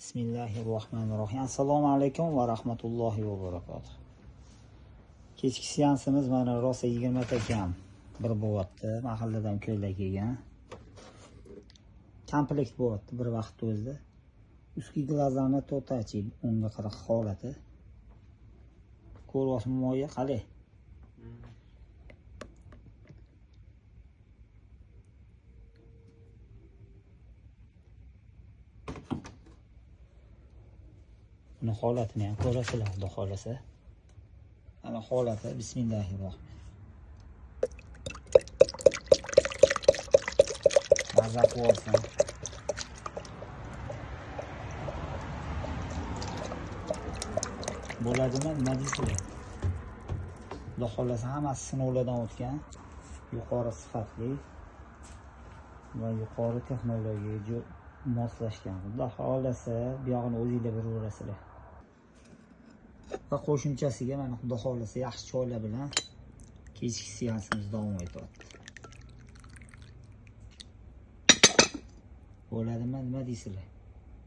Bismillahirrohmanirrohim. Assalomu alaykum va rahmatullohi va barakatuh. Kechki seansimiz mana rosa 20 ta kam bir bo'lyapti. Mahalladan ko'ylak kelgan. Komplekt bo'lyapti bir vaqt o'zida. Ustki glazlarni to'tachi unga qarab holati. Ko'ryapsiz moya qalay. Buni holatini ham ko'rasizlar, xudo xolasa. Ana holati, bismillahirrohmanirrohim. Mazza bo'lsin. Bo'ladimi, nima deysizlar? Xudo xolasa hammasi sinovlardan o'tgan, yuqori sifatli va yuqori texnologiyaga moslashgan. Xudo xolasa bu yog'ini o'zingizlar bilaverasizlar. Va qo'shimchasiga mana xudo xolasa yaxshi choylar bilan kechki seansimiz davom etyapti. Bo'ladimi, nima deysizlar?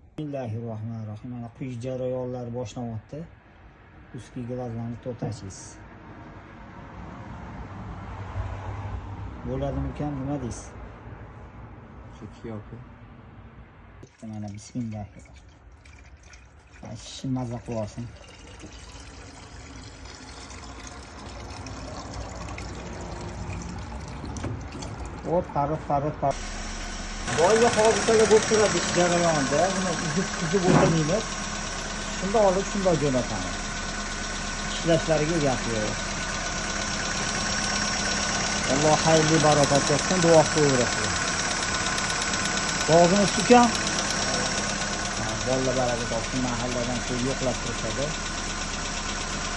Bismillahirrohmanirrohim. Mana quyish jarayonlari boshlanyapti. Ustki glazlarni to'tasiz. Bo'ladimi ekan, nima deysiz? Yo'q. Mana bismillahirrohmanirrohim. Shim mazza qilsin. O tarif. Boyga hodisalar bo'lib turadi jarayonda. Buni uzib o'tmaymiz. Shunda olib shunday jo'natamiz. Ishlashlariga gap yo'q. Alloh xayrli barokat bersin, duo qilaverasiz. Bog'imiz tukan. Bolalar baraka topsin, mahalladan ko'p yo'qlab turishadi.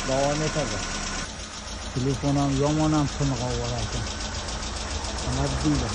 Davom etadi. Telefon ham yomon ham qing'ir olar ekan. Nima deydi?